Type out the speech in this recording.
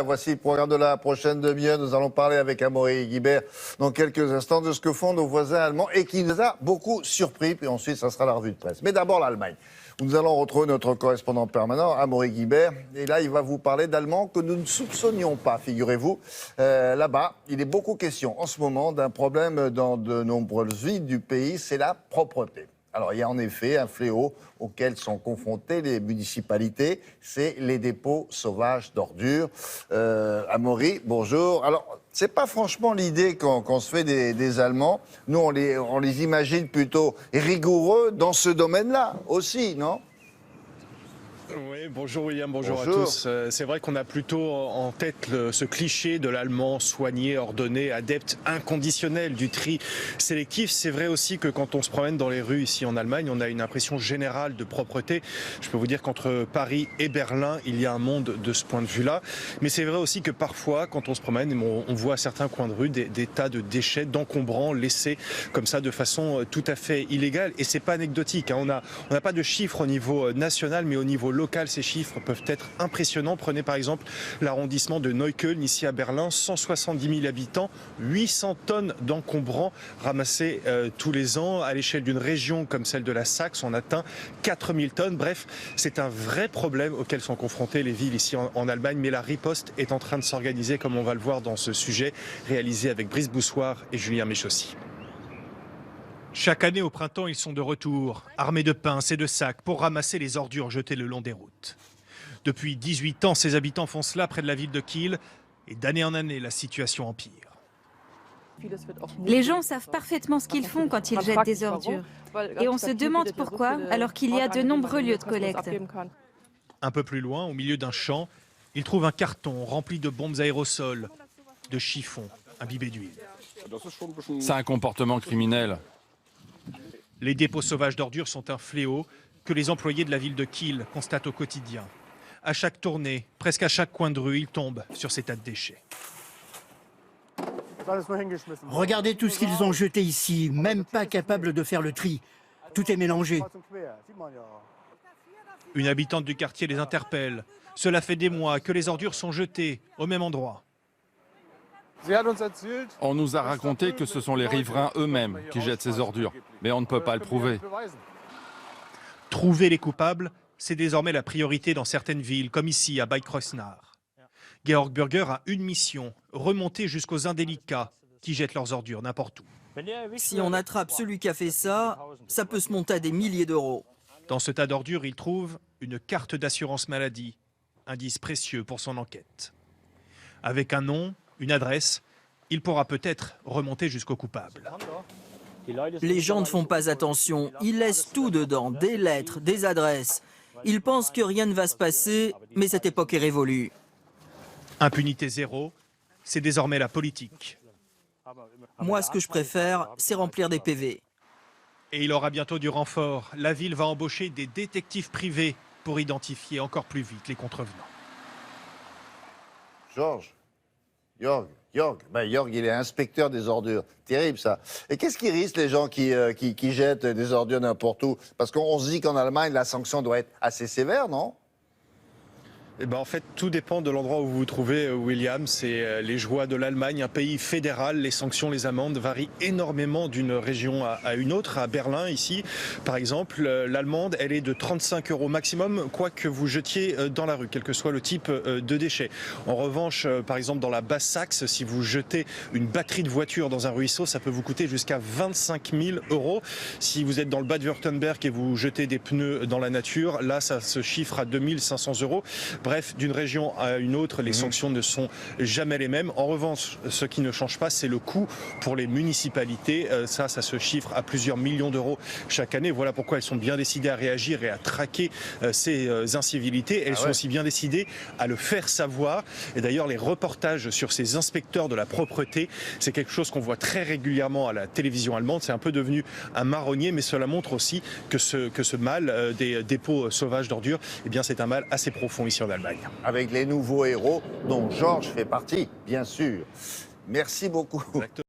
Voici le programme de la prochaine demi-heure. Nous allons parler avec Amaury Guibert dans quelques instants de ce que font nos voisins allemands et qui nous a beaucoup surpris. Puis ensuite, ça sera la revue de presse. Mais d'abord, l'Allemagne. Nous allons retrouver notre correspondant permanent, Amaury Guibert. Et là, il va vous parler d'Allemands que nous ne soupçonnions pas, figurez-vous. Là-bas, il est beaucoup question en ce moment d'un problème dans de nombreuses villes du pays, c'est la propreté. Alors, il y a en effet un fléau auquel sont confrontées les municipalités, c'est les dépôts sauvages d'ordures. Amaury, bonjour. Alors, c'est pas franchement l'idée qu'on se fait des Allemands. Nous, on les imagine plutôt rigoureux dans ce domaine-là aussi, non ? Oui, bonjour William, bonjour à tous. C'est vrai qu'on a plutôt en tête ce cliché de l'Allemand soigné, ordonné, adepte inconditionnel du tri sélectif. C'est vrai aussi que quand on se promène dans les rues ici en Allemagne, on a une impression générale de propreté. Je peux vous dire qu'entre Paris et Berlin, il y a un monde de ce point de vue-là. Mais c'est vrai aussi que parfois, quand on se promène, on voit à certains coins de rue des tas de déchets, d'encombrants laissés comme ça de façon tout à fait illégale. Et c'est pas anecdotique, hein. On n'a pas de chiffres au niveau national, mais au niveau local, ces chiffres peuvent être impressionnants. Prenez par exemple l'arrondissement de Neukölln, ici à Berlin, 170 000 habitants, 800 tonnes d'encombrants ramassés tous les ans. À l'échelle d'une région comme celle de la Saxe, on atteint 4 000 tonnes. Bref, c'est un vrai problème auquel sont confrontées les villes ici en Allemagne, mais la riposte est en train de s'organiser, comme on va le voir dans ce sujet réalisé avec Brice Boussoir et Julien Méchaussy. Chaque année au printemps, ils sont de retour, armés de pinces et de sacs pour ramasser les ordures jetées le long des routes. Depuis 18 ans, ces habitants font cela près de la ville de Kiel et d'année en année, la situation empire. Les gens savent parfaitement ce qu'ils font quand ils jettent des ordures. Et on se demande pourquoi, alors qu'il y a de nombreux lieux de collecte. Un peu plus loin, au milieu d'un champ, ils trouvent un carton rempli de bombes aérosols, de chiffons imbibés d'huile. C'est un comportement criminel. Les dépôts sauvages d'ordures sont un fléau que les employés de la ville de Kiel constatent au quotidien. À chaque tournée, presque à chaque coin de rue, ils tombent sur ces tas de déchets. Regardez tout ce qu'ils ont jeté ici, même pas capable de faire le tri. Tout est mélangé. Une habitante du quartier les interpelle. Cela fait des mois que les ordures sont jetées au même endroit. On nous a raconté que ce sont les riverains eux-mêmes qui jettent ces ordures, mais on ne peut pas le prouver. Trouver les coupables, c'est désormais la priorité dans certaines villes, comme ici à Bad-Kreuznach. Georg Burger a une mission, remonter jusqu'aux indélicats qui jettent leurs ordures n'importe où. Si on attrape celui qui a fait ça, ça peut se monter à des milliers d'euros. Dans ce tas d'ordures, il trouve une carte d'assurance maladie, indice précieux pour son enquête. Avec un nom, une adresse, il pourra peut-être remonter jusqu'au coupable. Les gens ne font pas attention, ils laissent tout dedans, des lettres, des adresses. Ils pensent que rien ne va se passer, mais cette époque est révolue. Impunité zéro, c'est désormais la politique. Moi, ce que je préfère, c'est remplir des PV. Et il aura bientôt du renfort. La ville va embaucher des détectives privés pour identifier encore plus vite les contrevenants. Jörg, il est inspecteur des ordures. Terrible, ça. Et qu'est-ce qui risque les gens qui jettent des ordures n'importe où? Parce qu'on se dit qu'en Allemagne, la sanction doit être assez sévère, non? Eh ben, en fait, tout dépend de l'endroit où vous vous trouvez, William. C'est les joies de l'Allemagne, un pays fédéral. Les sanctions, les amendes varient énormément d'une région à une autre. À Berlin, ici, par exemple, l'allemande, elle est de 35 € maximum, quoi que vous jetiez dans la rue, quel que soit le type de déchet. En revanche, par exemple, dans la Basse-Saxe, si vous jetez une batterie de voiture dans un ruisseau, ça peut vous coûter jusqu'à 25 000 €. Si vous êtes dans le Bade-Württemberg et vous jetez des pneus dans la nature, là, ça se chiffre à 2 500 €. Bref, d'une région à une autre, les sanctions ne sont jamais les mêmes. En revanche, ce qui ne change pas, c'est le coût pour les municipalités. Ça se chiffre à plusieurs millions d'euros chaque année. Voilà pourquoi elles sont bien décidées à réagir et à traquer ces incivilités. Elles sont aussi bien décidées à le faire savoir. Et d'ailleurs, les reportages sur ces inspecteurs de la propreté, c'est quelque chose qu'on voit très régulièrement à la télévision allemande. C'est un peu devenu un marronnier, mais cela montre aussi que ce mal des dépôts sauvages d'ordures, eh bien, c'est un mal assez profond ici en Allemagne. Avec les nouveaux héros dont Georges fait partie, bien sûr. Merci beaucoup. Exactement.